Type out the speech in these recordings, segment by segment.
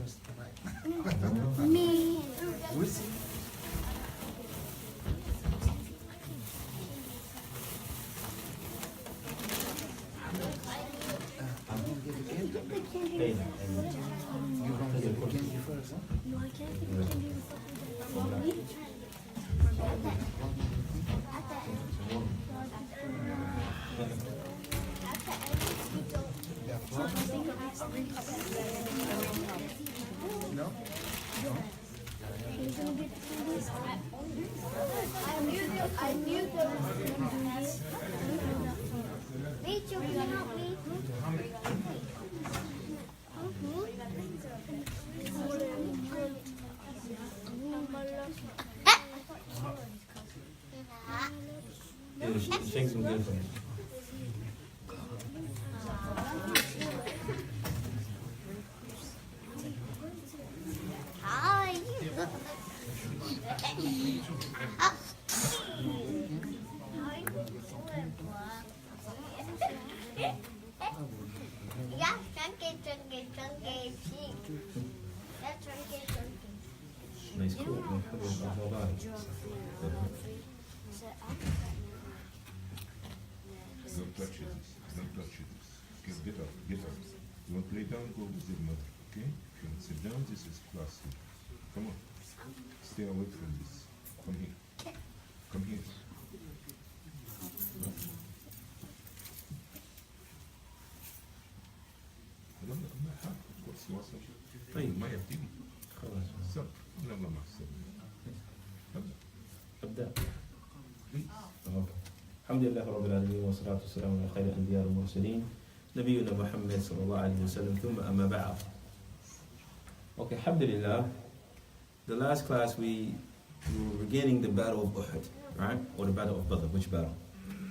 first, right? Me. We'll see. I'm gonna give the candy. Hey, You're gonna give the candy first, huh? No, I can't give it to you. You got flowers? No? No? I knew there was Rachel, can you help me? schenk some good for me. Hi. Yeah, chunky. That's chunky. Nice cool. Hold on. Don't touch it. Don't touch it. Okay, get up. Get up. You want to lay down? Go with your mother. Okay? If you want to sit down, this is classy. Come on. Stay away from this. Come here. Come here. أنا ما حاب كرسي وصل. طيب ما يبتدي. خلاص. سب. لا ما محسن. أبدأ. الحمد لله رب العالمين والصلاة والسلام على خير الأنبياء والمرسلين نبينا محمد صلى الله عليه وسلم ثم أما بعد. Okay, alhamdulillah. The last class we were beginning the battle of Uhud, right? Or the battle of Badr. Which battle?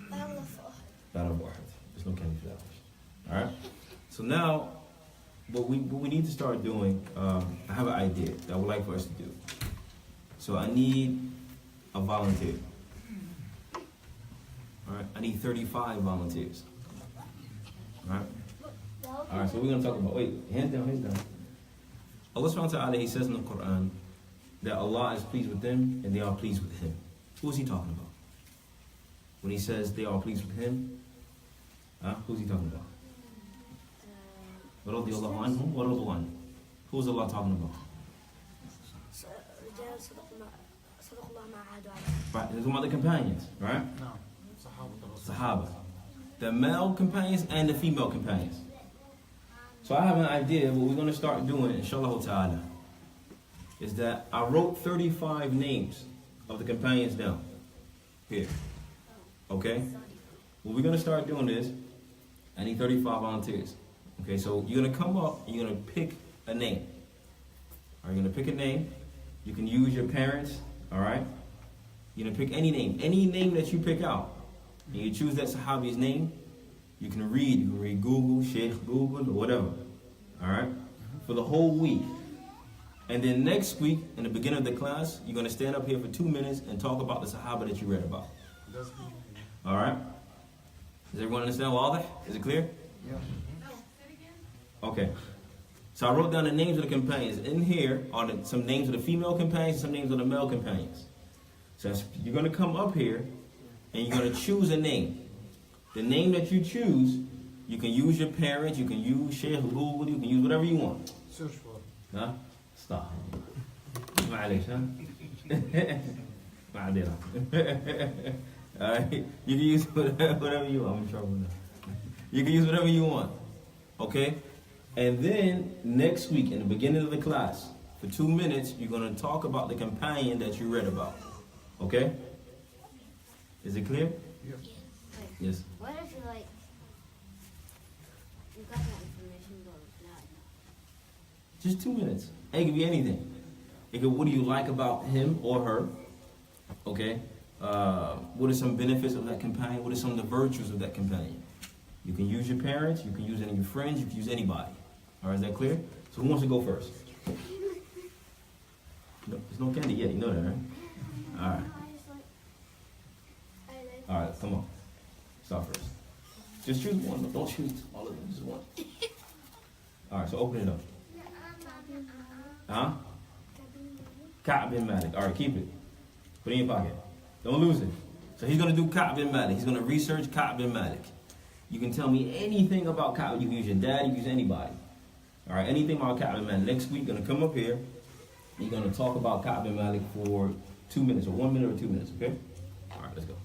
Battle of Uhud. There's no candy for that. Alright? So now, what we need to start doing, I have an idea that I would like for us to do. So I need a volunteer. Alright? I need 35 volunteers. Alright? Alright, so we're going to talk about, wait, hands down. Allah subhanahu wa ta'ala, He says in the Quran that Allah is pleased with them and they are pleased with Him. Who is He talking about? When He says they are pleased with Him, who's He talking about? رضي الله عنهم ورضوا عنه. Who's Allah talking about? Right, they're talking about the companions, right? No. Sahaba. The male companions and the female companions. So I have an idea what we're going to start doing, inshallah ta'ala, is that I wrote 35 names of the companions down here. Okay? What we're going to start doing is, I need 35 volunteers. Okay, so you're going to come up and you're going to pick a name. Alright, you're going to pick a name. You can use your parents, alright? You're going to pick any name that you pick out. And you choose that Sahabi's name. You can read Google, Sheikh Google, or whatever. Alright? For the whole week. And then next week, in the beginning of the class, you're going to stand up here for 2 minutes and talk about the Sahaba that you read about. Alright? Does everyone understand? Wadah? Is it clear? Yeah. Okay. So I wrote down the names of the companions. In here are some names of the female companions and some names of the male companions. So you're going to come up here and you're going to choose a name. The name that you choose, you can use your parents, you can use Sheikh Google, you can use whatever you want. Search for it. Huh? Stop. معلش, huh? معذرة. Alright? You can use whatever you want. I'm in trouble now. You can use whatever you want. Okay? And then next week, in the beginning of the class, for 2 minutes, you're going to talk about the companion that you read about. Okay? Is it clear? Yeah. Yes. What if you you got that information but not? Just 2 minutes. It could be anything. It could, what do you like about him or her? Okay? What are some benefits of that companion? What are some of the virtues of that companion? You can use your parents, you can use any of your friends, you can use anybody. Alright, is that clear? So who wants to go first? No, there's no candy yet, you know that, right? Alright. Alright, come on. Start first. Just choose one, don't choose all of them, just one. Alright, so open it up. Huh? Ka'b bin Malik. All right, keep it. Put it in your pocket. Don't lose it. So he's going to do Ka'b bin Malik. He's going to research Ka'b bin Malik. You can tell me anything about Ka'b. You can use your dad, you can use anybody. All right, anything about Ka'b bin Malik. Next week, going to come up here. You're going to talk about Ka'b bin Malik for 2 minutes, or 1 minute or 2 minutes, okay? All right, let's go.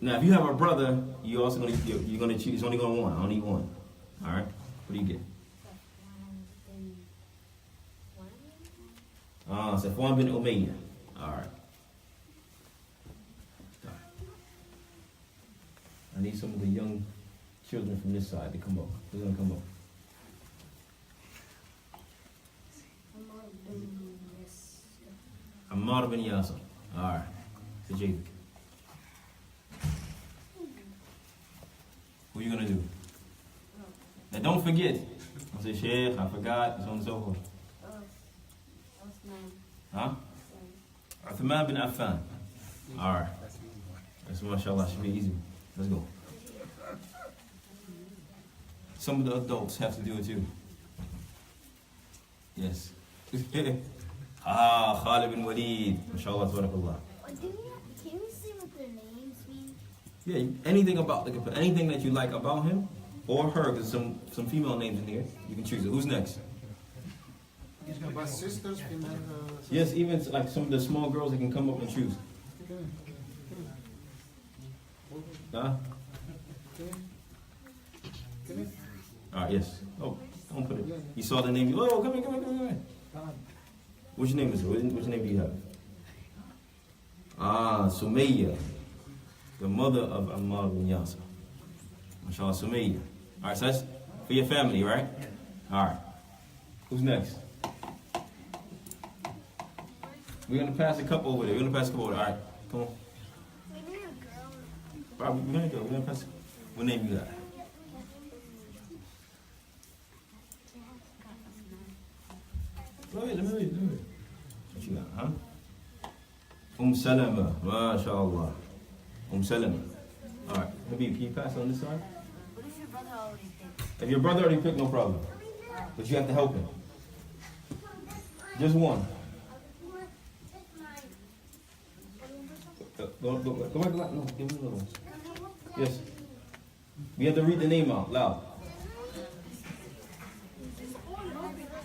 Now, if you have a brother, you're also going to, you're going to choose, only going to one. I only one. All right? What do you get? Safwan bin Umayyah. All right. I need some of the young children from this side to come up. Who's going to come up? Ammar bin Yasir. All right. Sajid. What are you going to do? Now don't forget. I say, Sheikh, I forgot, so on and so forth. Huh? Uthman bin Affan. All right. That's mashallah, should be easy. Let's go. Some of the adults have to do it too. Yes. Khalid bin Walid. Mashallah, tabarakallah. Can you see what their names mean? Yeah, anything about anything that you like about him or her, because some female names in here. You can choose it. Who's next? But sisters, female. Yes, even like some of the small girls that can come up and choose. Huh? Alright, yes. Oh, don't put it. You saw the name. Oh, come here. Which name is it? Which name do you have? Sumayya, the mother of Ammar bin Yasir. MashaAllah, Sumayya. Alright, so that's for your family, right? Alright. Who's next? We're going to pass a cup over there. Alright, come on. Alright, we're going to go. We're going to pass it. What name you got? Go ahead, let me read. What you got, huh? Salama, MashaAllah. Salama. Alright, Habib, can you pass on this side? What if your brother already picked? If your brother already picked, no problem. But you have to help him. Just one. Go back. No, give me another one. Yes. We have to read the name out loud.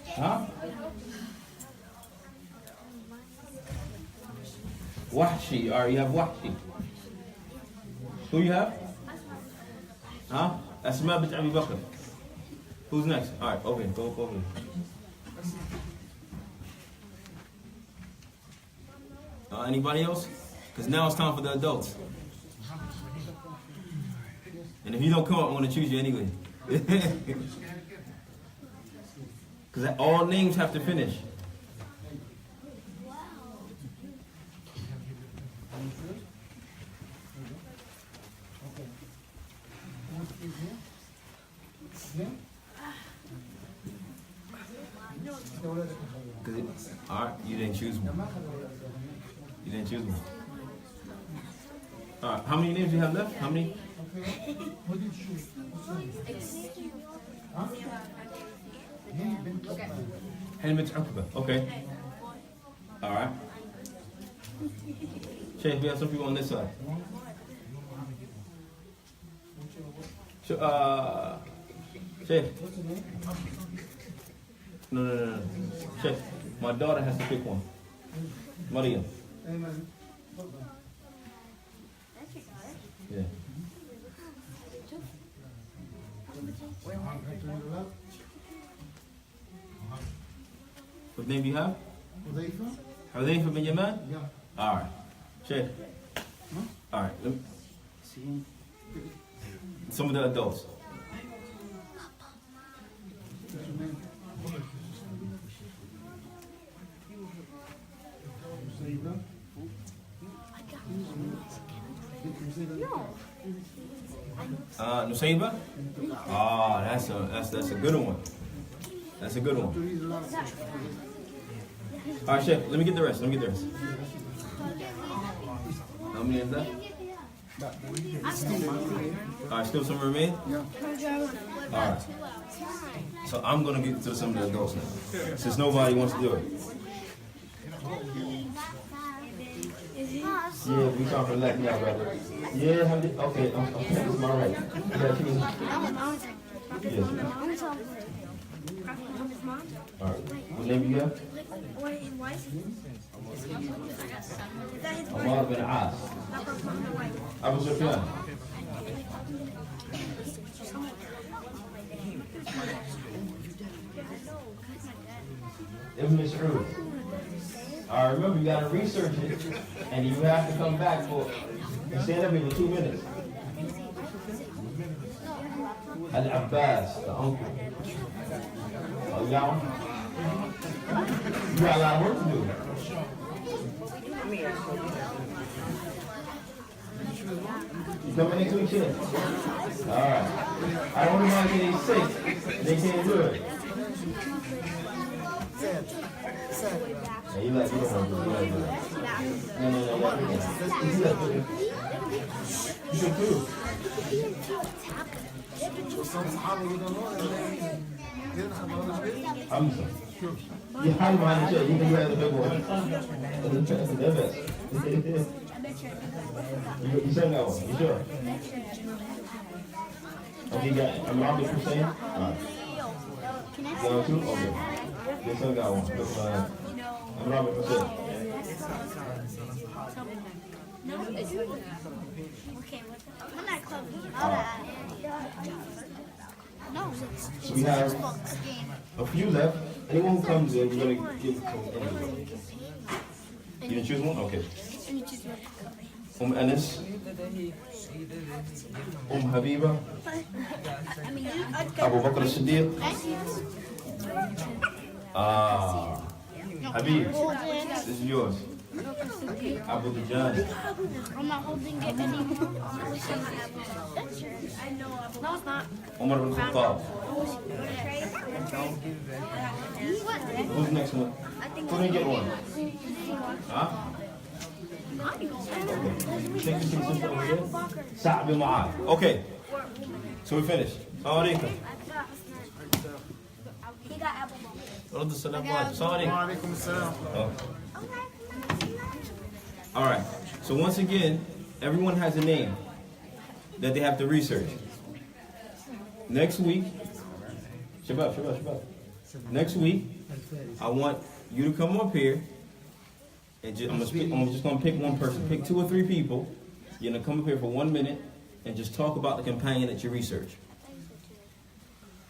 Huh? Wahshi. Alright, you have Wahshi. Who you have? Huh? Asma bint Abi Bakr. Who's next? Alright, over here. Go over here. Anybody else? Because now it's time for the adults. And if you don't come up, I'm going to choose you anyway. Because all names have to finish. Alright, you didn't choose one. Alright, how many names do you have left? How many? Helmet Uqba. Okay. Alright. Sheikh, we have some people on this side. Sheikh. No. Sheikh, my daughter has to pick one. Maria. That's your daughter? Yeah. What name do you have? Hudayfa bin Yaman? Yeah. Alright. Sheikh. Alright. Some of the adults. Nusayba? That's a good one. That's a good one. Alright, Sheikh, let me get the rest. How many is that? Alright, still some remain? Yeah. Alright. So I'm gonna get to some of the adults now. Since nobody wants to do it. Yeah, we trying to let me out, brother. Yeah, okay, that's my right. Yeah, she was, yes. Alright, what name you got? Amar bin As. Abu Sufyan. Ibn Mas'ud. Alright, remember you gotta research it, and you have to come back for. You stand up here for 2 minutes. Al-Abbas, the uncle. Oh, you got one? You got a lot of work to do. You coming next week, kid? Alright. I don't want to get sick. They can't do it. Yeah, you don't want to do it. No. You should too. Hamza. You hide behind the chair. You can grab the big one. You said that one. You sure? Okay, you got it. I'm not what you're saying? Alright. You got one too? Okay. Your son got one. I'm Robert Hussein. Okay, we're not clubbing. No, So we have a few left. Anyone who comes in, we're going to give it to anybody. You didn't choose one? Okay. Anas. Habiba. Abu Bakr as-Siddiq. Habib. This is yours. Abu Dajan. I'm not holding it anymore. No, it's not. Umar bin Khattab. Who's the next one? Who didn't get one? Huh? Sa'd bin Mu'adh. Okay. So we finished. Assalamu alaikum. He got apple ball. Assalamu alaikum. Oh. All right. So once again, everyone has a name that they have to research. Next week, Shabbat. Next week, I want you to come up here, and I'm just gonna pick one person. Pick 2 or 3 people. You're gonna come up here for 1 minute and just talk about the companion that you research.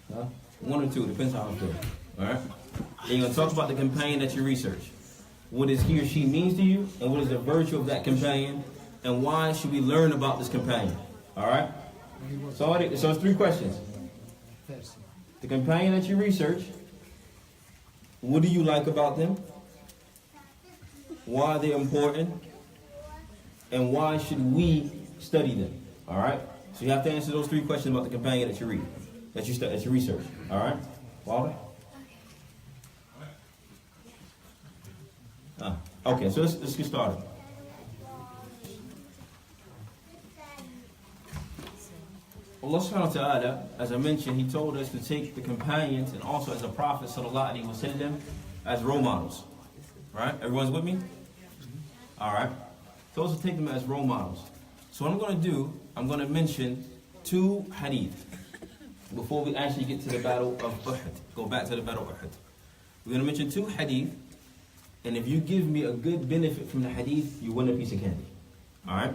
1 or 2, depends how I feel. All right. And you're gonna talk about the companion that you research. What is he or she means to you, and what is the virtue of that companion, and why should we learn about this companion? All right. So it's 3 questions. The companion that you research, what do you like about them? Why are they important? And why should we study them? All right. So you have to answer those 3 questions about the companion that you read, that you research. All right. Walter? Okay. So let's get started. Allah subhanahu wa ta'ala, as I mentioned, He told us to take the companions and also as a Prophet sallallahu alaihi wasallam as role models. Right? Everyone's with me? Alright. Those to take them as role models. So what I'm going to do, I'm going to mention 2 hadith before we actually get to the battle of Uhud. Go back to the battle of Uhud. We're going to mention 2 hadith, and if you give me a good benefit from the hadith, you win a piece of candy. Alright?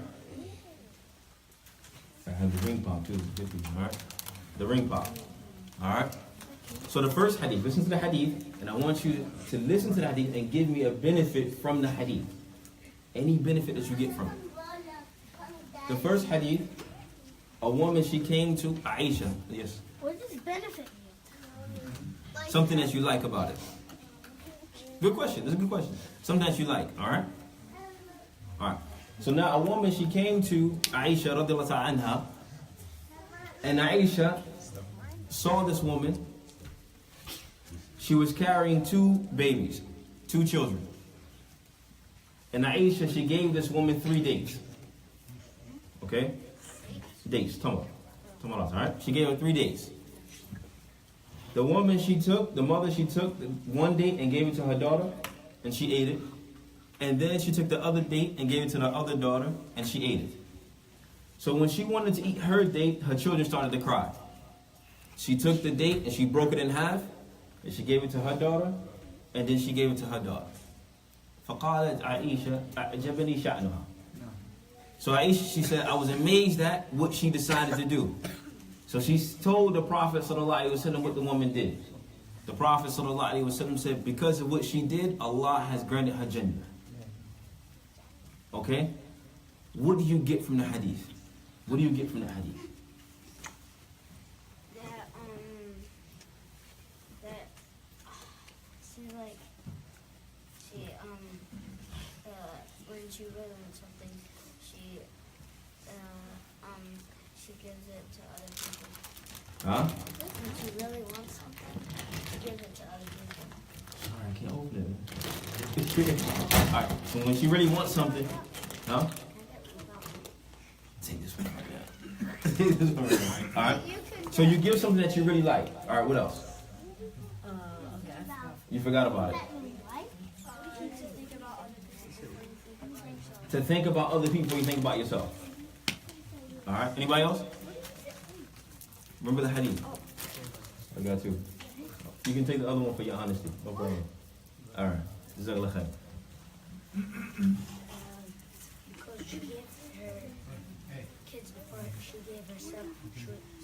I have the ring pop too. Alright? The ring pop. Alright? So the first hadith, listen to the hadith, and I want you to listen to the hadith and give me a benefit from the hadith. Any benefit that you get from it. The first hadith, a woman, she came to Aisha. Yes. What does benefit you? Something that you like about it. Good question. That's a good question. Something that you like. Alright? Alright. So now a woman, she came to Aisha radiallahu anha, and Aisha saw this woman. She was carrying 2 babies, 2 children. And Aisha, she gave this woman 3 dates. Okay? Dates, tamar. Tamarat, alright? She gave her 3 dates. The woman the mother she took one date and gave it to her daughter, and she ate it. And then she took the other date and gave it to the other daughter, and she ate it. So when she wanted to eat her date, her children started to cry. She took the date and she broke it in half, and she gave it to her daughter, and then she gave it to her daughter. فقالت عائشة أعجبني شأنها. So Aisha, she said, I was amazed at what she decided to do. So she told the Prophet ﷺ what the woman did. The Prophet ﷺ said, because of what she did, Allah has granted her Jannah. Okay? What do you get from the hadith? What do you get from the hadith? That she's like, when she really wants something, she gives it to other people. Huh? When she really wants something, she gives it to other people. Sorry, I can't open it. Alright, so when she really wants something, huh? Take this one right now. Take this one right now. Alright? So you give something that you really like. Alright, what else? You forgot about it. To think about other people, you think about yourself. Alright, anybody else? Remember the hadith? I got you. You can take the other one for your honesty. No problem. Alright. Jazakallah khair. Because she gave her kids before she gave herself,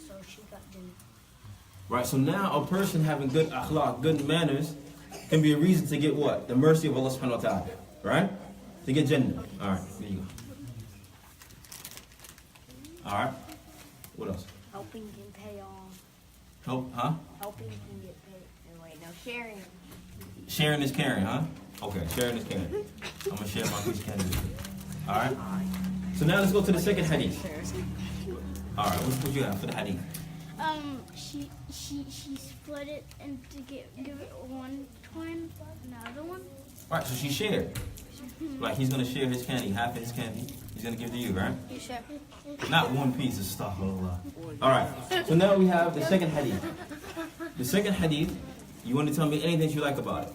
so she got Jannah. Right, so now a person having good akhlaq, good manners, can be a reason to get what? The mercy of Allah subhanahu wa ta'ala. Right? To get Jannah. Alright, there you go. Alright. What else? Helping can pay off. Help, huh? Helping can get paid. Wait, no, sharing. Sharing is caring, huh? Okay, sharing is caring. I'm gonna share my piece of candy with you. Alright? So now let's go to the second hadith. Alright, what you got for the hadith? She split it and to give it one twin, another one. Right, so she shared. Like he's gonna share his candy, half of his candy. He's gonna give to you, right? You share. Not one piece of stuff. Alright, so now we have the second hadith. The second hadith, you want to tell me anything you like about it?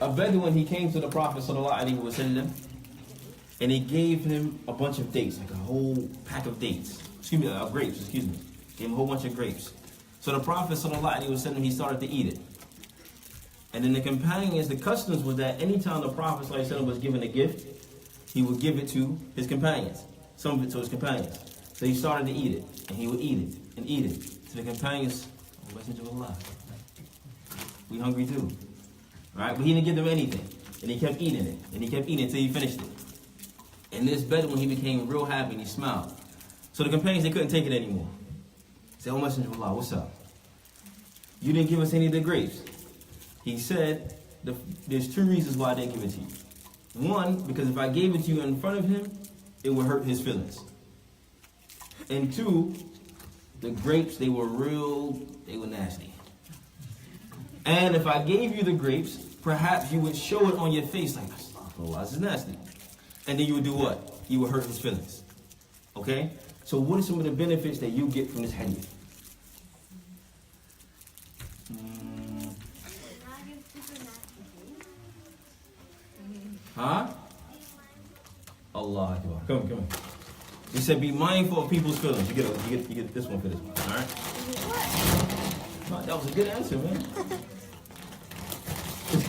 A Bedouin, he came to the Prophet ﷺ and he gave him a bunch of dates, like a whole pack of dates. Grapes, excuse me. Gave him a whole bunch of grapes. So the Prophet ﷺ, he started to eat it. And then the companions, the customs was that anytime the Prophet ﷺ was given a gift, he would give it to his companions. Some of it to his companions. So he started to eat it. And he would eat it and eat it. To the companions, oh, Messenger of Allah, we hungry too. Right? But he didn't give them anything. And he kept eating it. And he kept eating it until he finished it. And this Bedouin, he became real happy and he smiled. So the companions, they couldn't take it anymore. He said, oh Messenger of Allah, what's up? You didn't give us any of the grapes. He said, there's 2 reasons why I didn't give it to you. One, because if I gave it to you in front of him, it would hurt his feelings. And 2, the grapes, they were nasty. And if I gave you the grapes, perhaps you would show it on your face like, astaghfirullah, this is nasty. And then you would do what? You would hurt his feelings. Okay? So what are some of the benefits that you get from this hadith? Huh? Allah Akbar. Come on. He said, be mindful of people's feelings. You get this one for this one. All right? That was a good answer, man.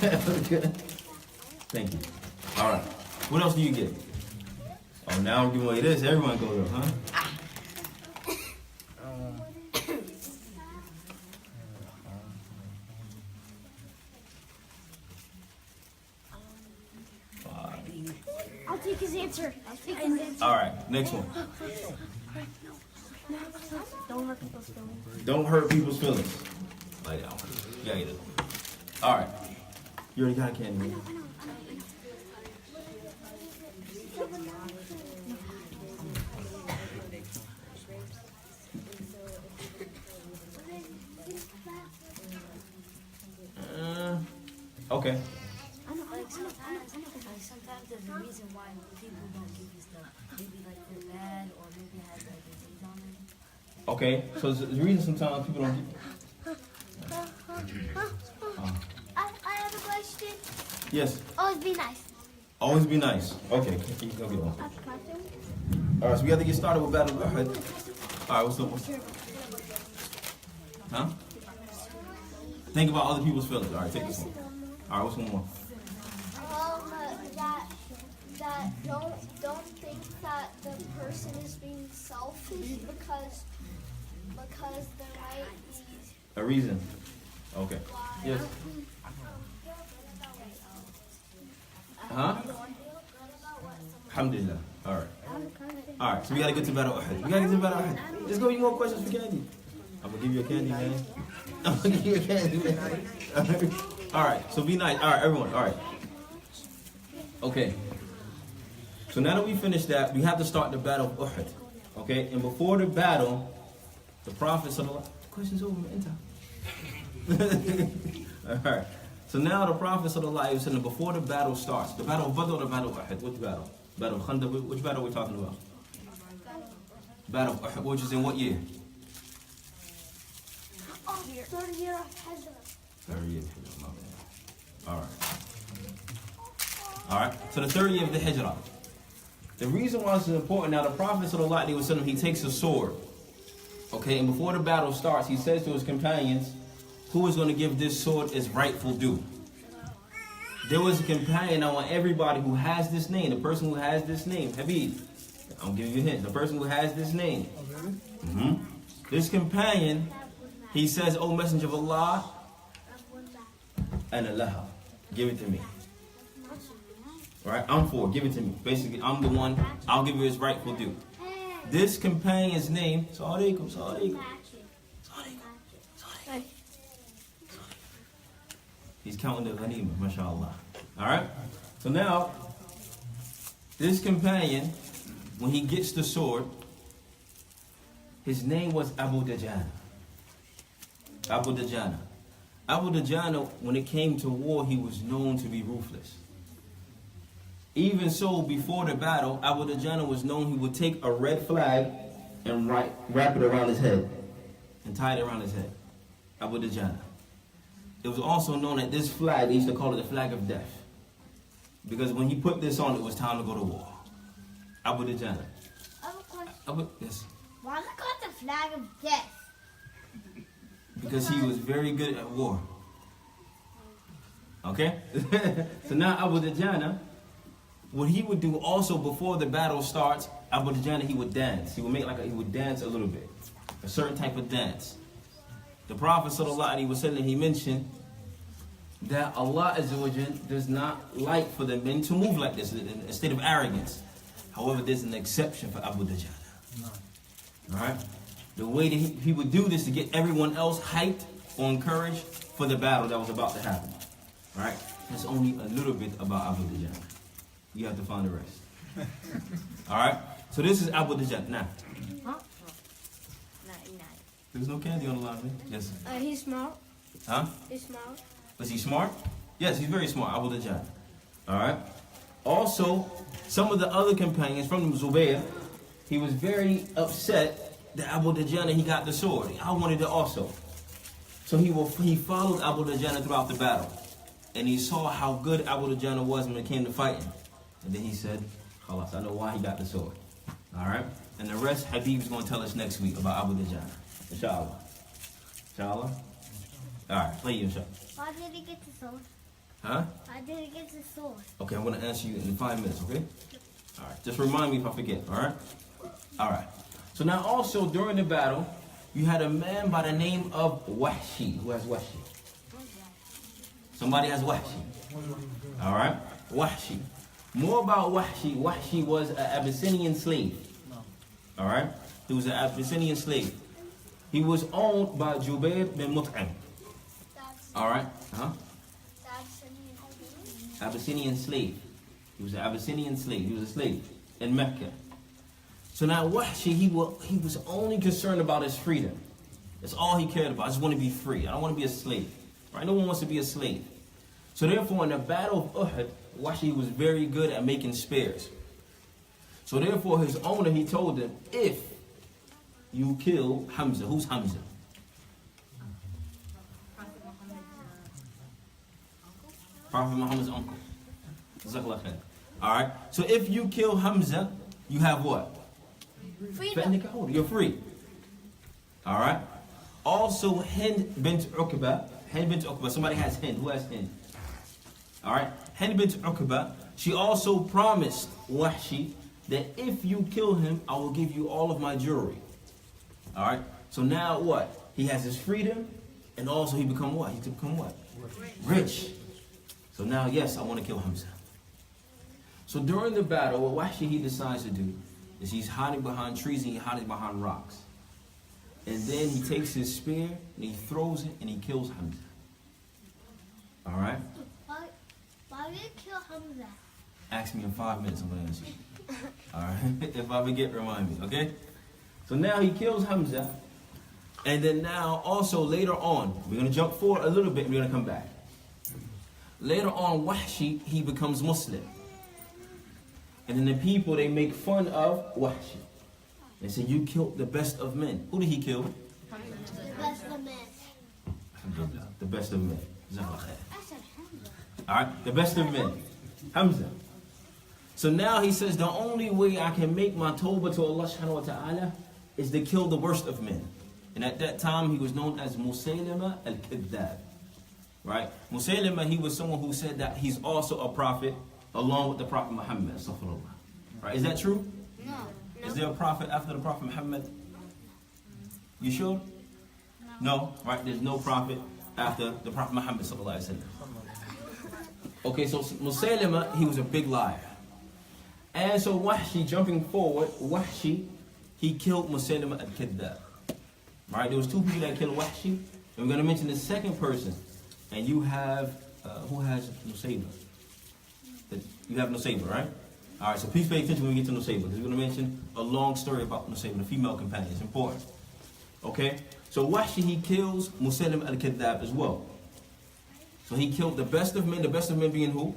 That was good. Thank you. All right. What else do you get? Oh, now I'm giving away this. Everyone goes up, huh? I'll take his answer. All right, next one. Don't hurt people's feelings. Don't hurt people's feelings. Lay down. Yeah, you do. All right. You already got candy. Right? Okay. like sometimes there's a reason why people don't give you stuff. Maybe like they're bad or maybe it has like a disease on them. Okay, so the reason sometimes people don't. I have a question. Yes. Always be nice. Always be nice. Okay, you can go get one. All right, so we have to get started with Battle of Uhud. All right, what's up? Huh? Think about other people's feelings. All right, take this one. All right, what's one more? That don't think that the person is being selfish because there might be A reason. Okay. Yes. Huh? Alhamdulillah. All right. All right, so we got to get to Battle of Uhud. We got to get to Battle of Uhud. Let's go. You more questions for Candy? I'm going to give you a candy, man. I'm going to give you a candy, man. All right, so be nice. All right, everyone. All right. Okay. So now that we finished that, we have to start the Battle of Uhud. Okay? And before the battle, the Prophet sallallahu questions over man. All right. So now the Prophet sallallahu alaihi wasallam, before the battle starts, the Battle of Badr or the Battle of Uhud? Which battle? Battle of Khandaq. Which battle are we talking about? Battle of Uhud, which is in what year? third year of Hijrah. Third year. All right. All right. So the third year of the Hijrah. The reason why this is important now, the Prophet sallallahu alaihi wasallam, he takes a sword. Okay, and before the battle starts, he says to his companions, who is going to give this sword its rightful due? There was a companion. I want everybody who has this name, the person who has this name, Habib, I'm giving you a hint, the person who has this name. This companion, he says, O Messenger of Allah, and Allah, give it to me. Right? I'm for it, give it to me. Basically, I'm the one, I'll give you his rightful due. This companion's name, Salaikum. He's counting the ghanima, mashallah. Alright? So now, this companion, when he gets the sword, his name was Abu Dajjana. Abu Dajjana. Abu Dajjana, when it came to war, he was known to be ruthless. Even so, before the battle, Abu Dajjana was known he would take a red flag and wrap it around his head and tie it around his head. Abu Dajjana. It was also known that this flag, they used to call it the flag of death. Because when he put this on, it was time to go to war. Abu Dajjana. I have a question. Yes. Why is it called the flag of death? Because he was very good at war. Okay? So now Abu Dajjana, what he would do also before the battle starts, Abu Dajjana, he would dance. He would dance a little bit. A certain type of dance. The Prophet sallallahu alaihi wasallam, he mentioned that Allah Azza wa Jal does not like for the men to move like this in a state of arrogance. However, there's an exception for Abu Dajjana. Alright? The way that he would do this to get everyone else hyped or encouraged for the battle that was about to happen. Alright? That's only a little bit about Abu Dajjana. You have to find the rest. Alright? So this is Abu Dajjana. Now. There's no candy on the line, man. Yes. He's smart. Huh? He's smart. Was he smart? Yes, he's very smart. Abu Dajjal. Alright? Also, some of the other companions from Zubayr, he was very upset that Abu Dajjal, he got the sword. I wanted it also. So he followed Abu Dajjal throughout the battle. And he saw how good Abu Dajjal was when it came to fighting. And then he said, Khalas, I know why he got the sword. Alright? And the rest, Habib's going to tell us next week about Abu Dajjal. Inshallah. Inshallah? Alright, play you inshallah. Why did he get the sword? Huh? Why did he get the sword? Okay, I'm going to answer you in 5 minutes, okay? Alright, just remind me if I forget, alright? Alright. So now also during the battle, you had a man by the name of Wahshi. Who has Wahshi? Somebody has Wahshi. Alright? Wahshi. More about Wahshi. Wahshi was an Abyssinian slave. Alright? He was an Abyssinian slave. He was owned by Jubair bin Mut'im. Alright? Huh? Abyssinian slave. He was an Abyssinian slave. He was a slave in Mecca. So now Wahshi, he was only concerned about his freedom. That's all he cared about. I just want to be free. I don't want to be a slave. Right? No one wants to be a slave. So therefore, in the battle of Uhud, Wahshi was very good at making spears. So therefore, his owner, he told him, if you kill Hamza, who's Hamza? Prophet Muhammad's uncle. Jazakallah khair. Alright, so if you kill Hamza, you have what? Freedom. You're free. Alright? Also, Hind bint Uqba. Somebody has Hind. Who has Hind? Alright? Hind bint Uqba, she also promised Wahshi that if you kill him, I will give you all of my jewelry. Alright? So now what? He has his freedom, and also he become what? He become what? Rich. So now, yes, I want to kill Hamza. So during the battle, what Wahshi he decides to do is he's hiding behind trees and he's hiding behind rocks. And then he takes his spear and he throws it and he kills Hamza. Alright? Why did you kill Hamza? Ask me in 5 minutes, I'm going to answer you. Alright? If I forget, remind me, okay? So now he kills Hamza. And then now, also later on, we're going to jump forward a little bit and we're going to come back. Later on, Wahshi, he becomes Muslim. And then the people, they make fun of Wahshi. They say, you killed the best of men. Who did he kill? The best of men. Alhamdulillah, the best of men. I said Hamza. Alright, the best of men. Hamza. So now he says, the only way I can make my tawbah to Allah subhanahu wa ta'ala is to kill the worst of men. And at that time, he was known as Musaylima al-Kadhdab. Right? Musaylima, he was someone who said that he's also a prophet along with the Prophet Muhammad. Right? Is that true? No. Is there a prophet after the Prophet Muhammad? You sure? No. Right? There's no prophet after the Prophet Muhammad. Okay, so Musaylima, he was a big liar. And so Wahshi, jumping forward, Wahshi, he killed Musaylima al-Kadhdab. Right? There was two people that killed Wahshi. And we're going to mention the second person. And you have, who has Nusayba? You have Nusayba, right? Alright, so please pay attention when we get to Nusayba, because we're going to mention a long story about Nusayba, the female companion. It's important. Okay? So Wahshi, he kills Musaylim al-Kadhdab as well. So he killed the best of men being who?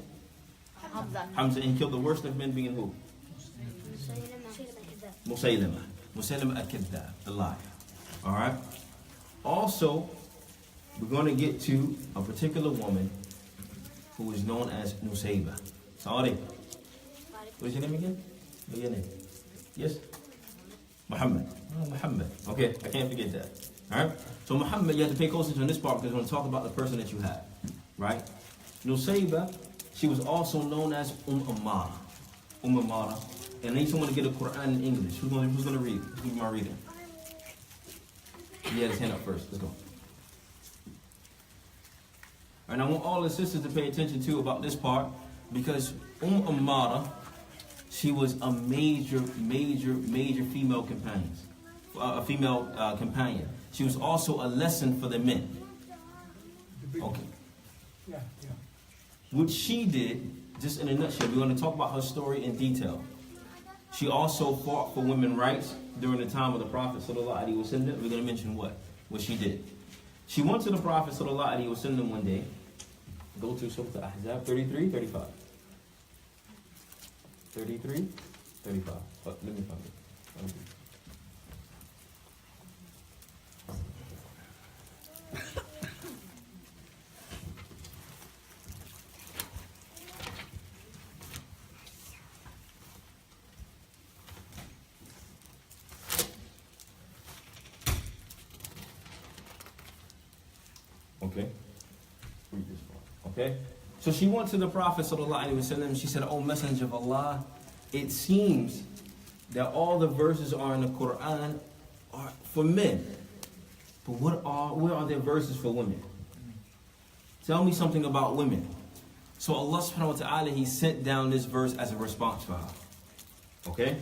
Hamza. And he killed the worst of men being who? Musaylim al-Kadhdab, the liar. Alright? Also, we're going to get to a particular woman who is known as Nusayba. Saudi. What is your name again? What's your name? Yes? Muhammad. Oh, Muhammad. Okay, I can't forget that. Alright? So Muhammad, you have to pay close attention to this part because we're going to talk about the person that you have. Right? Nusayba, she was also known as Ammara. Ammara. And I need someone to get a Quran in English. Who's going to read? Who's going to be my reader? Yeah, his hand up first. Let's go. And I want all the sisters to pay attention too about this part because Ammara, she was a major female companion. Companion. She was also a lesson for the men. Okay. Yeah. What she did, just in a nutshell, we're going to talk about her story in detail. She also fought for women's rights during the time of the Prophet sallallahu alaihi wasallam. We're going to mention what she did. She went to the Prophet sallallahu alaihi wasallam one day. Go to Surah Al-Ahzab 33, 35. 33, 35. Oh, let me find it. Okay. Read this part. Okay. So she went to the Prophet sallallahu alaihi wasallam. She said, "O Messenger of Allah, it seems that all the verses are in the Quran are for men, but where are there verses for women? Tell me something about women." So Allah subhanahu wa ta'ala, He sent down this verse as a response for her. Okay.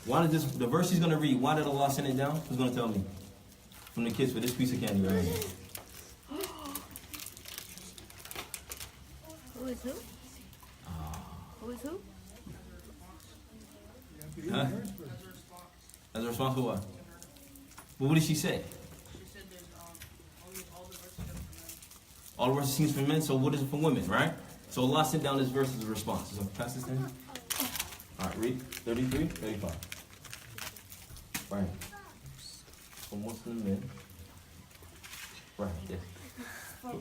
Why did the verse He's going to read? Why did Allah send it down? Who's going to tell me? From the kids for this piece of candy right here. Who is who? Who is who? Huh? As a response for what? But what did she say? She said there's only all the verses of Quran. All the rest seems for men, so what is it for women, right? So Allah sent down this verse as a response. So pass this down. All right, read 33, 35. Right. For Muslim men. Right, yes. For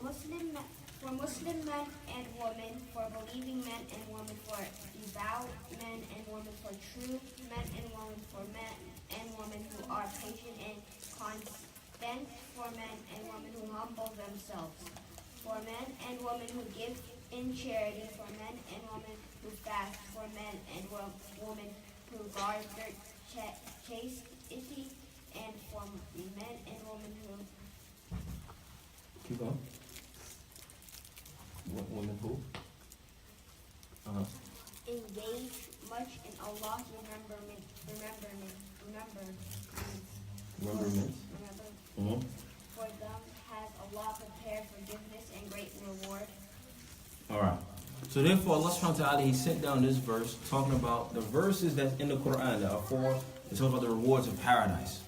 Muslim men and women, for believing men and women, for devout men and women, for true men and women, for men and women who are patient and constant, for men and women who humble themselves, for men and women who give in charity, for men and women who fast, for men and women who guard their chastity, and for men and women who Keep going. Women who? engage much in Allah's remembrance. Mm-hmm. For them has Allah prepared forgiveness and great reward. Alright. So therefore Allah subhanahu wa ta'ala, He sent down this verse talking about the verses that's in the Quran that are for, it's talking about the rewards of paradise.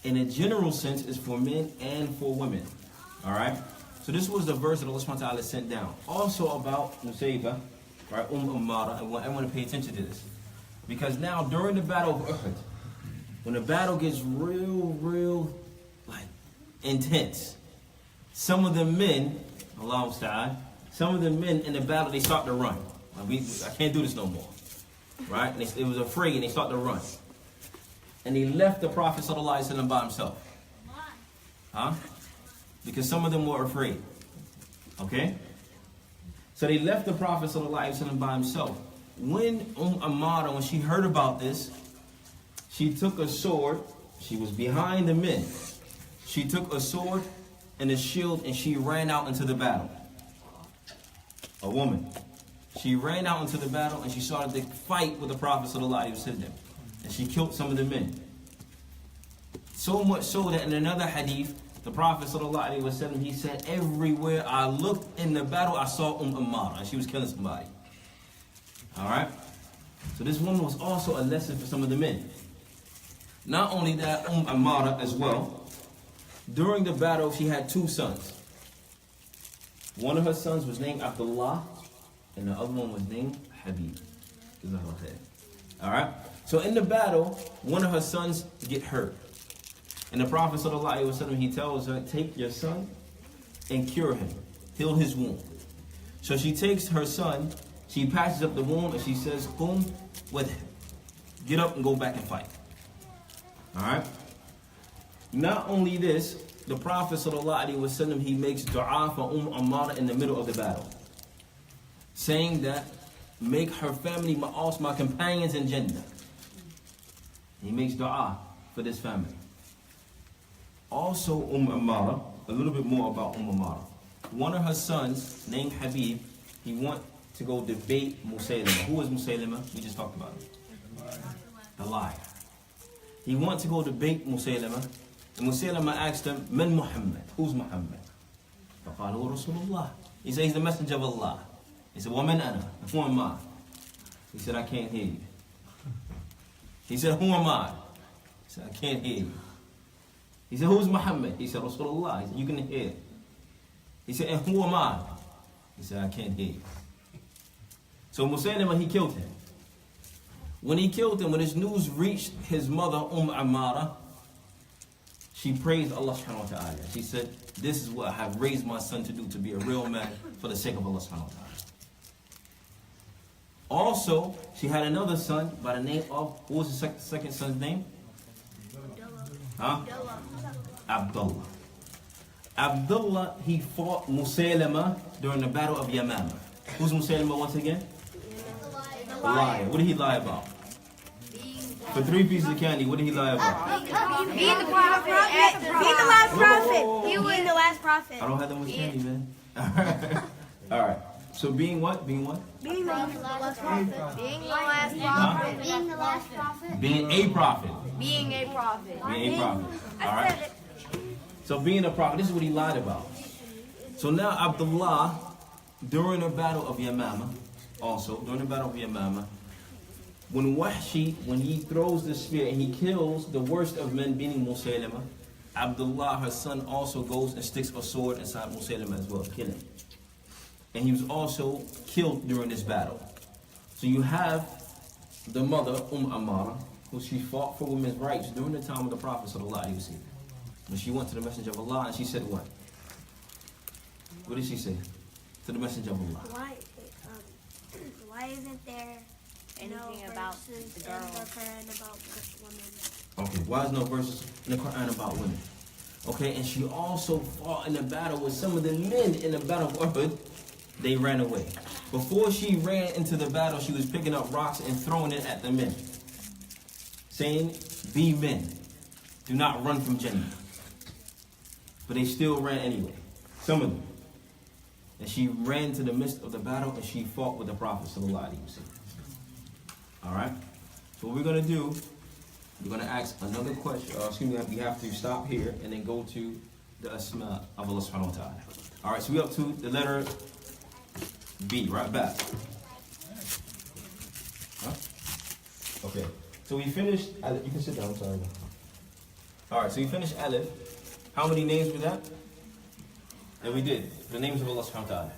In a general sense, it's for men and for women. Alright? So this was the verse that Allah subhanahu wa ta'ala sent down. Also about Musayba, right? Ummara, and I want to pay attention to this. Because now during the battle of Uhud, when the battle gets real like intense, some of the men, Allahu Ta'ala, some of the men in the battle, they start to run. Like I can't do this no more. Right? And they was afraid and they start to run. And he left the Prophet Sallallahu Alaihi Wasallam by himself. Huh? Because some of them were afraid. Okay? So they left the Prophet Sallallahu Alaihi Wasallam by himself. When Ammara, when she heard about this, she took a sword. She was behind the men. She took a sword and a shield and she ran out into the battle. A woman. She ran out into the battle and she started to fight with the Prophet Sallallahu Alaihi Wasallam. And she killed some of the men. So much so that in another hadith, the Prophet Sallallahu Alaihi Wasallam, he said, everywhere I looked in the battle, I saw Ammara. And she was killing somebody. Alright? So this woman was also a lesson for some of the men. Not only that, Ammara as well. During the battle, she had two sons. One of her sons was named Abdullah, and the other one was named Habib. Alright? So in the battle, one of her sons get hurt. And the Prophet ﷺ, he tells her, take your son and cure him. Heal his wound. So she takes her son, she patches up the wound, and she says, Qum with him. Get up and go back and fight. Alright? Not only this, the Prophet ﷺ, he makes dua for Ammara in the middle of the battle. Saying that, make her family my companions in Jannah. He makes dua for this family. Also, Ammara, a little bit more about Ammara. One of her sons, named Habib, he went to go debate Musaylima. Who is Musaylima? We just talked about him. The liar. He went to go debate Musaylima. And Musaylima asked him, Man Muhammad? Who's Muhammad? فقال هو رسول الله. He said, he's the messenger of Allah. He said, وَمَنْ أَنَا? Who am I? He said, I can't hear you. He said, who am I? He said, I can't hear you. He said, who's Muhammad? He said, Rasulullah. He said, you can hear. He said, and who am I? He said, I can't hear you. So Musaylima, he killed him. When he killed him, when his news reached his mother, Ammara, she praised Allah subhanahu wa ta'ala. She said, this is what I have raised my son to do, to be a real man for the sake of Allah subhanahu wa ta'ala. Also, she had another son by the name of, what was the second son's name? Huh? Abdullah. Abdullah, he fought Musaylima during the battle of Yamama. Who's Musaylima once again? The liar. What did he lie about? For 3 pieces of candy, what did he lie about? Being the prophet. Being the last prophet. He was the last prophet. I don't have that much candy, man. Alright. So being what? Being what? Being the last prophet. Being the last Huh? prophet. Being the last prophet. Being a prophet. Being a prophet. Being a prophet. Alright. So being a prophet, this is what he lied about. So now Abdullah, during the battle of Yamama, when Wahshi, when he throws the spear and he kills the worst of men, being Musaylima, Abdullah, her son, also goes and sticks a sword inside Musaylim as well, kill him. And he was also killed during this battle. So you have the mother, Amara, who she fought for women's rights during the time of the Prophet sallallahu alaihi wasallam. When she went to the Messenger of Allah and she said what? What did she say to the Messenger of Allah? Why isn't there Anything no about verses the in girl. the Quran about women? Okay, why is no verses in the Quran about women? Okay, and she also fought in a battle with some of the men in the battle of Uhud. They ran away. Before she ran into the battle, she was picking up rocks and throwing it at the men, saying, "Be men. Do not run from Jannah." But they still ran anyway, some of them. And she ran to the midst of the battle and she fought with the Prophet sallallahu alaihi wasallam. All right. So what we're gonna do? We're gonna ask another question. We have to stop here and then go to the Asma of Allah subhanahu wa ta'ala. All right. So we're up to the letter B, right back. Huh? Okay. So we finished. You can sit down. Sorry. All right. So we finished Aleph. How many names were that? That we did. The names of Allah subhanahu wa ta'ala.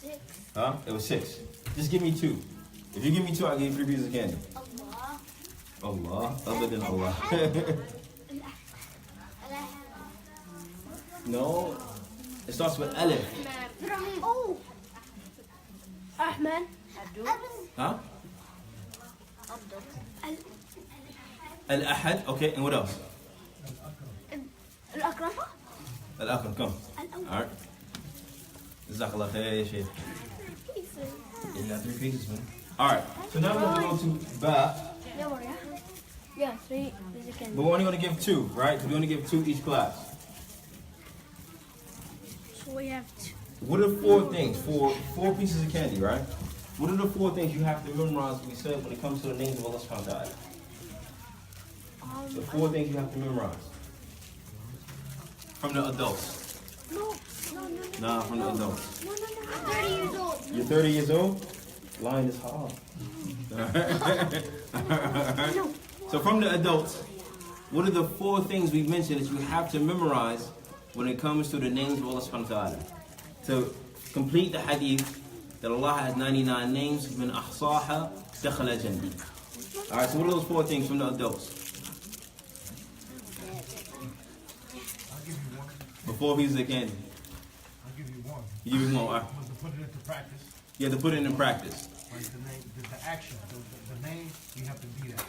6. Huh? It was 6. Just give me 2. If you give me 2, I'll give you 3 pieces of candy. Allah. Allah. Other than Allah. No. It starts with Aleph. Oh. Ahmed. Huh? Al-Ahad. Okay, and what else? Al-Akram. Al-Akram, come. Alright. Jazakallah khair, ya Shaykh. You got 3 pieces, man. Alright, so now we're going to go to Ba. Yeah, 3 is again. But we're only going to give 2, right? Because we only give 2 each class. So we have 2. What are 4 things? 4 pieces of candy, right? What are the 4 things you have to memorize, we said, when it comes to the names of Allah subhanahu wa ta'ala? The 4 things you have to memorize. From the adults. Nah, from the adults. I'm 30 years old. You're 30 years old? Lying is hard. So from the adults, what are the 4 things we mentioned that you have to memorize when it comes to the names of Allah subhanahu wa ta'ala? To complete the hadith that Allah has 99 names, min ahsaha dakhala jannah. Alright, so what are those 4 things from the adults? The 4 pieces of candy. I'll give you 1. You give me 1. All right. To put it into practice. You have to put it in practice. Like the name, the action, the name, you have to be that.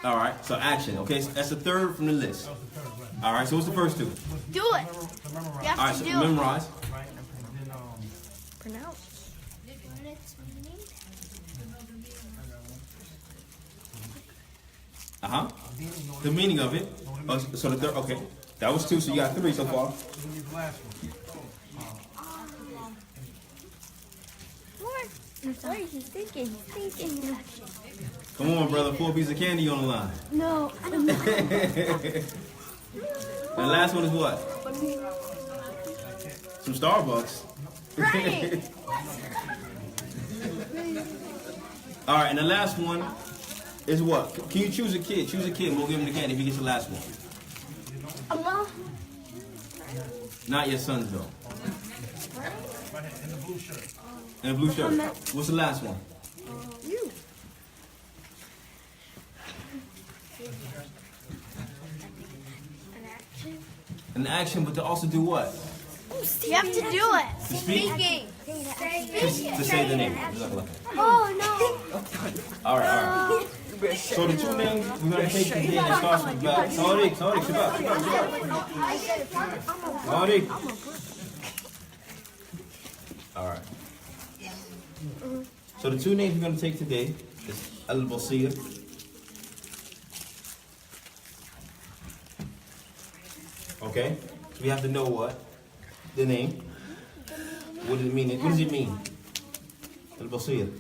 All right, so action. Okay, so that's the 3rd from the list. That was the 3rd, right? All right, so what's the first 2? Do it. To memorize, You have All right, to so do it. memorize. right? And then, Pronounce. Learn its meaning. The meaning of it. Oh, so the 3rd. Okay, that was 2. So you got 3 so far. we need the last one. What is he thinking? He's thinking. Come on, brother. 4 pieces of candy on the line. No. And the last one is what? Some Starbucks. Right. All right, and the last one is what? Can you choose a kid? Choose a kid and we'll give him the candy if he gets the last one. Allah. Not your sons, though. In the blue shirt. In a blue shirt. What's the last one? You. An action, but to also do what? You have to do it. To speak? To say the name. Oh no. All right. So the 2 names we're going to take today and starts with Ba. Tariq, Tariq. All right. So the 2 names we're going to take today is Al-Basir. Okay? So we have to know what? The name. What does it mean? What does it mean? Al-Basir.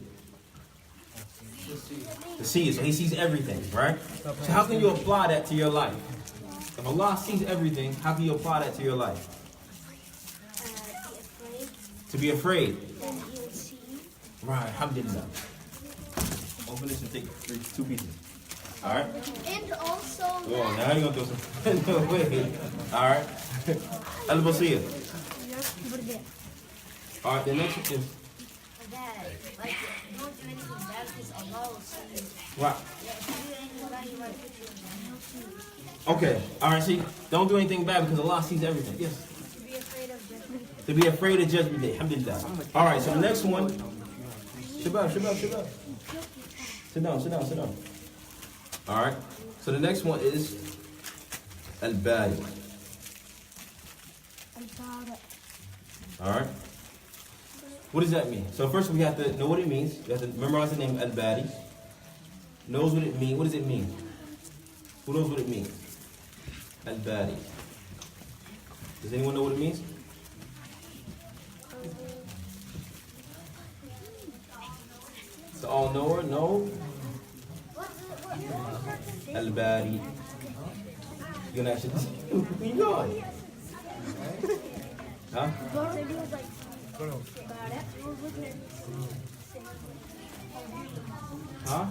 The seer, so he sees everything, right? So how can you apply that to your life? If Allah sees everything, how can you apply that to your life? To be afraid. Right, alhamdulillah. Open this and take 2 pieces. All right. And also Oh, that now you're gonna throw some. No way. All right. Al-Basir. All right. The next is That, like, don't do anything bad because Allah will see you. what? Yeah, if you do anything bad, He might put you in jail. Okay. All right. See, don't do anything bad because Allah sees everything. Yes. To be afraid of judgment. To be afraid of judgment day. Alhamdulillah. All right. So the next one. Shabab. Sit down. All right. So the next one is Al-Bari. All right. What does that mean? So first we have to know what it means. We have to memorize the name Al-Bari. Knows what it means. What does it mean? Who knows what it means? Al-Bari. Does anyone know what it means? The all-knower? No. Al-Bari. You're gonna actually. Where you going? Huh? Huh?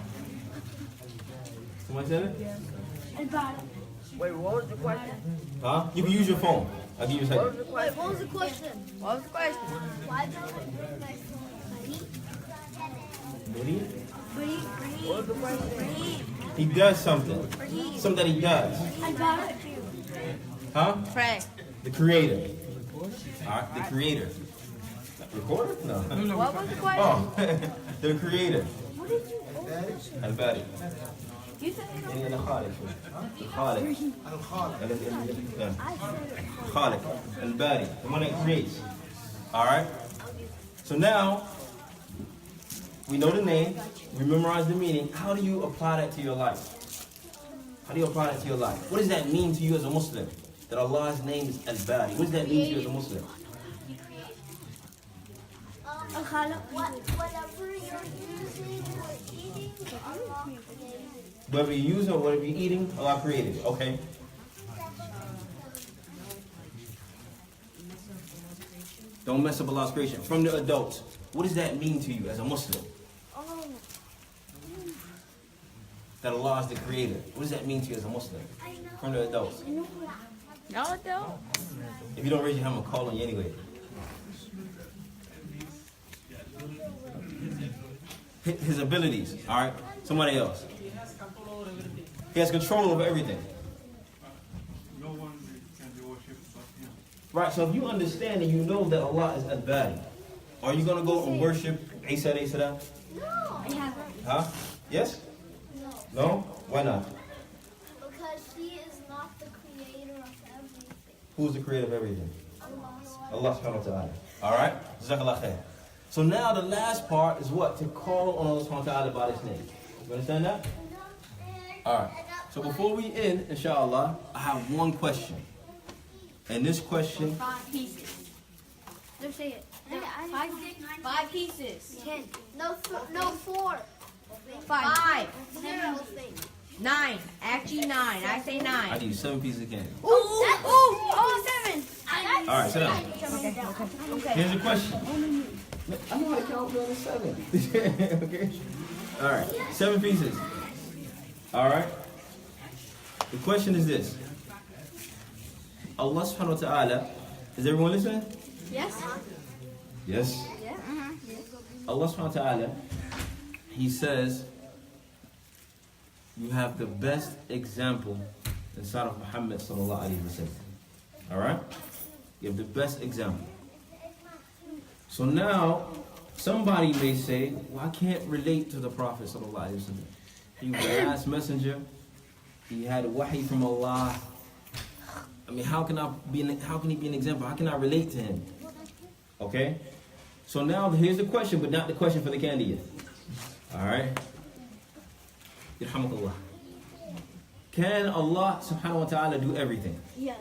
Somebody said it? Wait, what was the question? Huh? You can use your phone. I'll give you a second. Wait, what was the question? What was the question? why don't I bring my phone? Ready? What was the question? He does something. Something that he does. Huh? Pray. The creator. Alright, the creator. Recorder? No. What was the question? Oh, the creator. What did you? Al-Bari. You said يعني أنا خالق خالق خالق الباري, the one that creates. Alright? So now we know the name, we memorize the meaning. How do you apply that to your life? How do you apply that to your life? What does that mean to you as a Muslim? That Allah's name is Al-Bari. What does that mean to you as a Muslim? Whatever you're using or eating, Allah created. Whatever you use or whatever you're eating, Allah created it. Okay. Don't mess up Allah's creation. From the adults, what does that mean to you as a Muslim? That Allah is the creator. What does that mean to you as a Muslim? From the adults. No, it don't. If you don't raise your hand, I'm going to call on you anyway. His abilities, all right? Somebody else. He has control over everything. No one can be worshipped but Him. Right, so if you understand and you know that Allah is Al-Bari, are you going to go and worship Isa? No. Huh? Yes? No. No? Why not? Because He is not the creator of everything. Who's the creator of everything? Allah. Allah subhanahu wa ta'ala. Alright? Jazakallah khair. So now the last part is what? To call on Allah subhanahu wa ta'ala by His name. You understand that? Alright. So before we end, inshallah, I have one question. And this question, 5 pieces. Don't say it. Five pieces. 10. No, 4. 5. Zero thing. 9. Actually 9. I say 9. I give you 7 pieces of candy. Oh, 7. Alright, sit down. Okay. Here's the question. I know how to count down to 7. Okay? Alright, 7 pieces. Alright? The question is this. Allah subhanahu wa ta'ala, is everyone listening? Yes? Yes. Allah subhanahu wa ta'ala, He says, you have the best example inside of Muhammad sallallahu alayhi wa sallam. Alright? You have the best example. So now, somebody may say, well, I can't relate to the Prophet sallallahu alayhi wa sallam. He was the last messenger. He had wahi from Allah. I mean, how can he be an example? How can I relate to him? Okay? So now here's the question, but not the question for the candy yet. Alright? Yarhamakallah. Can Allah subhanahu wa ta'ala do everything? Yes.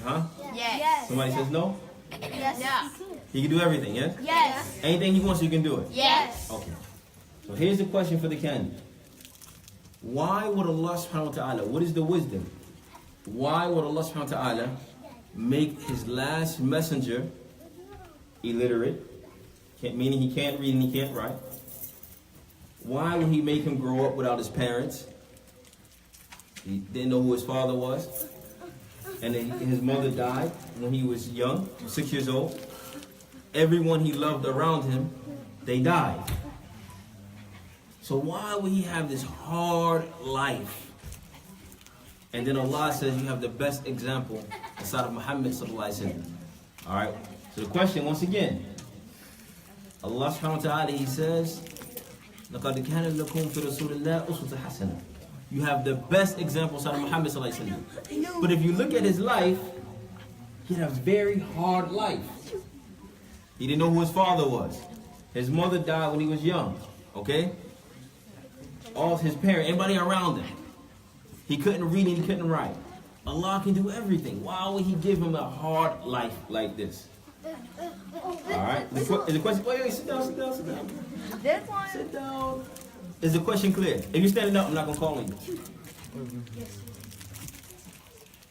Huh? Yes. Somebody says no? Yes. Yeah. He can do everything, yes? Yes. Anything he wants, he can do it. Yes. Okay. So here's the question for the candy. Why would Allah subhanahu wa ta'ala, what is the wisdom? Why would Allah subhanahu wa ta'ala make His last messenger illiterate, meaning he can't read and he can't write? Why would he make him grow up without his parents? He didn't know who his father was. And then his mother died when he was young, 6 years old. Everyone he loved around him, they died. So why would he have this hard life? And then Allah says you have the best example inside of Muhammad sallallahu alaihi wasallam. All right. So the question once again, Allah subhanahu wa ta'ala, He says, لَقَدْ كَانَ لَكُمْ فِي رَسُولِ اللَّهِ أُسْوَةٌ حَسَنَةٌ. You have the best example inside of Muhammad sallallahu alaihi wasallam. But if you look at his life, he had a very hard life. He didn't know who his father was. His mother died when he was young. Okay? All his parents, everybody around him. He couldn't read and he couldn't write. Allah can do everything. Why would He give him a hard life like this? Alright? Is the question, wait, sit down. This one. Sit down. Is the question clear? If you're standing up, I'm not going to call on you.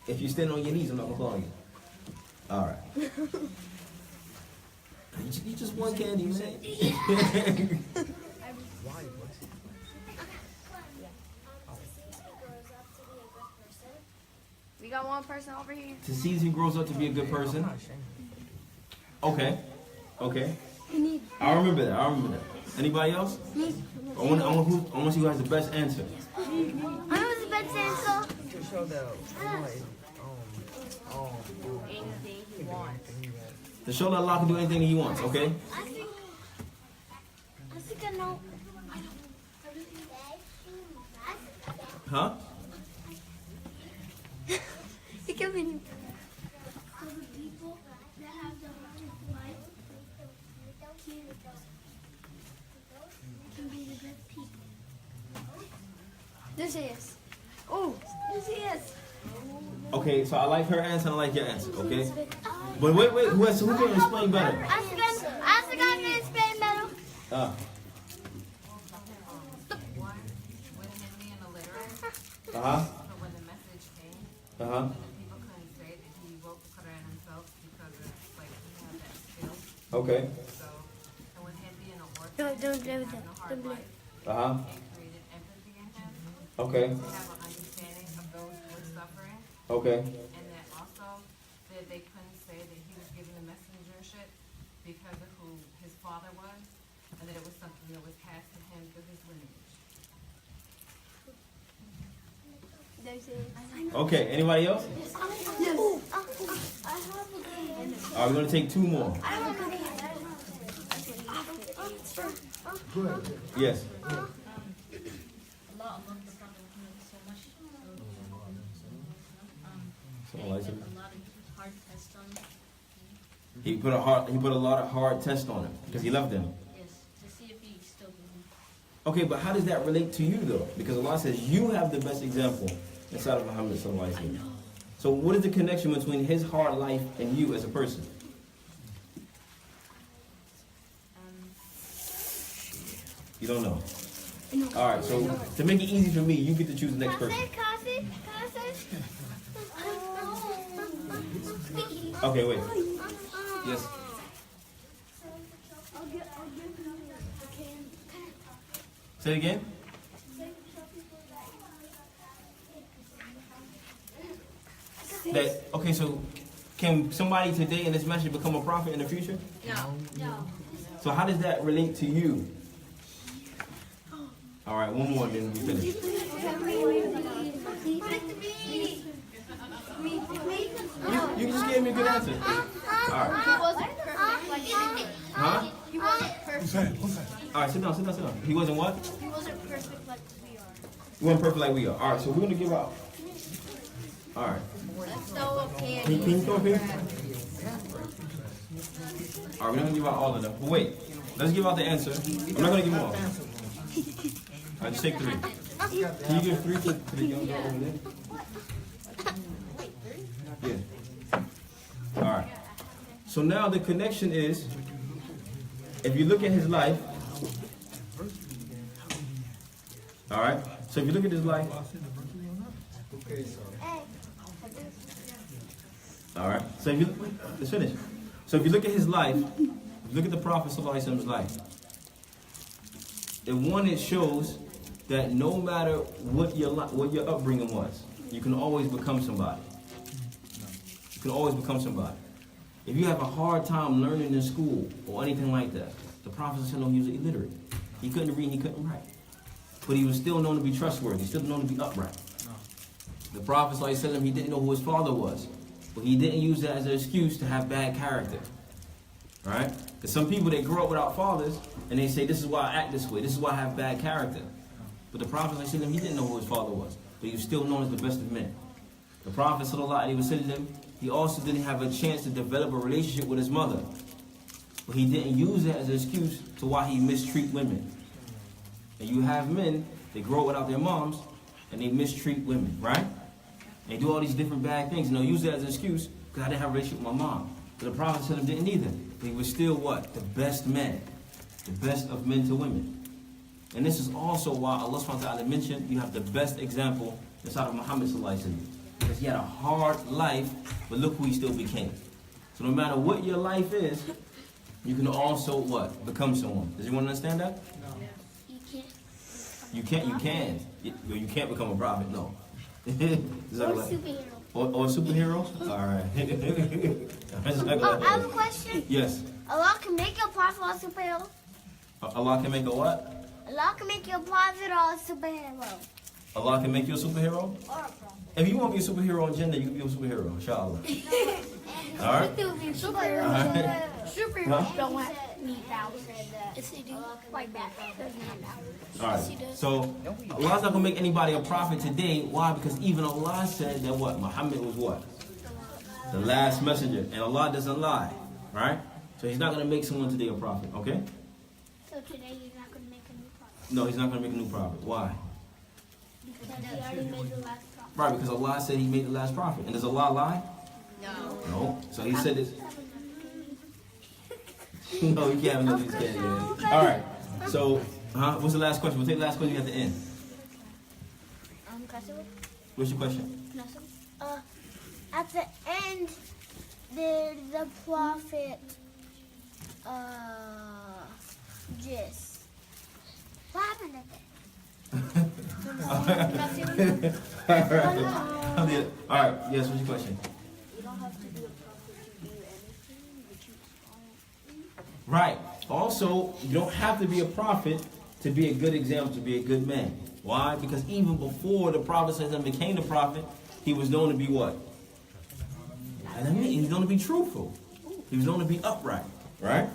If you're standing on your knees, I'm not going to call on you. Alright. You just one candy, man. We got one person over here. To see if he grows up to be a good person. Okay. I remember that. Anybody else? I want to see who has the best answer. I know the best answer. To show that Anything he wants. To show that Allah can do anything He wants, okay? I think I know. Huh? He can be. For the people that have the hardest life can be the good people. This is. Oh, this is. Okay, so I like her answer and I like your answer, okay? But wait, who can explain better? I think I can explain better. Uh-huh. So when the message came, Uh-huh. people couldn't say that he wrote the Quran himself because it's like he had that skill. Okay. So, and with him being an orphan, Don't do having that. a hard life, Uh-huh. it created empathy in him Okay. to have an understanding of those who were suffering, Okay. and that also that they couldn't say that he was given the messengership because of who his father was, and that it was something that was passed to him through his lineage. Okay, anybody else? I have a good answer. All right, we're going to take two more. I have a good answer. Yes. Allah loved the Prophet Muhammad so much, Someone likes it. a lot of hard tests on him. He put a lot of hard tests on him because He loved him. Yes, to see if he still believed. Okay, but how does that relate to you though? Because Allah says you have the best example inside of Muhammad sallallahu alaihi wasallam. So what is the connection between his hard life and you as a person? You don't know. All right, so to make it easy for me, you get to choose the next person. Okay, wait. Yes. Say it again. Okay, so can somebody today in this message become a prophet in the future? No. So how does that relate to you? All right, one more, then we finish. You just gave me a good answer. All right. He wasn't perfect like anything. Huh? He wasn't perfect. All right, sit down. He wasn't what? He wasn't perfect like we are. He wasn't perfect like we are. All right, so we're gonna give out. All right. So okay. Can you come up here? All right, we're not gonna give out all of them. But wait, let's give out the answer. I'm not gonna give them all. All right, just take 3. Can you give 3 to the young girl over there? Yeah. All right. So now the connection is, if you look at his life, all right. So if you look at his life, all right. So if you let's finish. So if you look at his life, if you look at the Prophet ﷺ's life, it shows that no matter what your upbringing was, you can always become somebody. You can always become somebody. If you have a hard time learning in school or anything like that, the Prophet said, no, he was illiterate. He couldn't read and he couldn't write. But he was still known to be trustworthy, still known to be upright. The Prophet ﷺ, he didn't know who his father was, but he didn't use that as an excuse to have bad character. Right? Because some people, they grow up without fathers, and they say, this is why I act this way, this is why I have bad character. But the Prophet ﷺ, he didn't know who his father was, but he was still known as the best of men. The Prophet ﷺ, he also didn't have a chance to develop a relationship with his mother. But he didn't use that as an excuse to why he mistreat women. And you have men, they grow up without their moms, and they mistreat women, right? They do all these different bad things, and they'll use that as an excuse, because I didn't have a relationship with my mom. But the Prophet ﷺ didn't either. But he was still what? The best man. The best of men to women. And this is also why Allah subhanahu wa ta'ala mentioned you have the best example inside of Muhammad sallallahu alaihi wasallam. Because he had a hard life, but look who he still became. So no matter what your life is, you can also what? Become someone. Does anyone understand that? You can't. You can. You can't become a prophet, no. Is that Or right? superhero. Or a superhero? Alright. I have a question. Yes. Allah can make you a prophet or a superhero. Allah can make a what? Allah can make you a prophet or a superhero. Allah can make you a superhero? Or a prophet. If you want to be a superhero in Jannah, you can be a superhero, inshallah. Alright? Superheroes Huh? don't need powers. Yes, they do. Like that. Alright. So, Allah's not going to make anybody a prophet today. Why? Because even Allah said that what? Muhammad was what? The last messenger. And Allah doesn't lie. Right? So he's not going to make someone today a prophet. Okay? So today he's not going to make a new prophet. No, he's not going to make a new prophet. Why? Because he already made the last prophet. Right, because Allah said he made the last prophet. And does Allah lie? No. No. So he said this. No, you can't have no these candy. Alright. So, what's the last question? We'll take the last question at the end. What's your question? At the end, did the prophet just what happened at the end? Alright, yes, what's your question? You don't have to be a prophet to do anything, but you Right. Also, you don't have to be a prophet to be a good example, to be a good man. Why? Because even before the Prophet became the prophet, he was known to be what? He was known to be truthful. He was known to be upright. Right?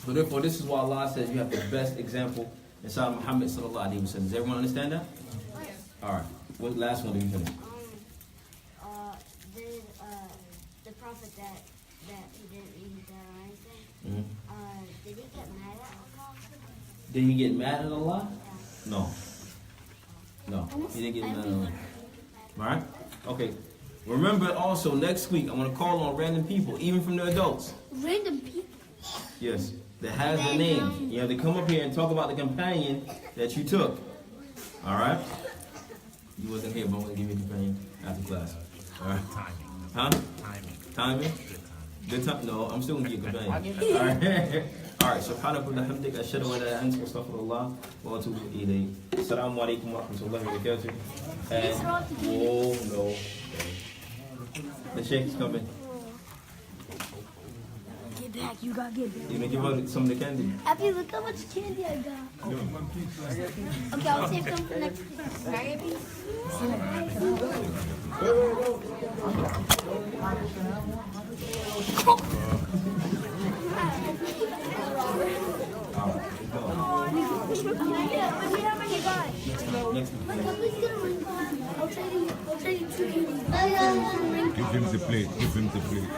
So therefore, this is why Allah says you have the best example inside Muhammad sallallahu alaihi wasallam. Does everyone understand that? All right. What last one do you finish? Did the prophet that he didn't read that or anything, did he get mad at Allah? Did he get mad at Allah? No. No, he didn't get mad at Allah. All right? Okay. Remember also, next week, I'm going to call on random people, even from the adults. Random people. Yes, that has the name. You have to come up here and talk about the companion that you took. All right? You wasn't here, but I'm going to give you a companion after class. All right? Huh? Timing? Good time? No, I'm still going to give you a companion. All right? All right, subhanahu wa ta'ala, ashhadu an la ilaha illa anta, astaghfirullah wa atubu ilayh. Assalamu alaikum wa rahmatullahi wa barakatuh. And, oh, no. The sheikh is coming. Get back, you gotta get back. You gonna give out some of the candy? Abby, look how much candy I got. Okay, I'll save some for next week. Next week. I'll trade you 2 candies. Give him the plate. Give him the plate.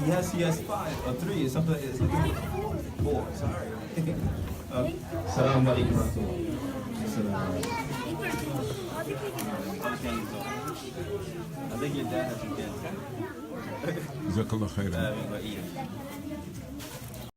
He has 5 or 3 or something like that. 4, sorry. Assalamu alaikum wa rahmatullah. I think your dad has some candy. Jazakallah khairan. But yeah.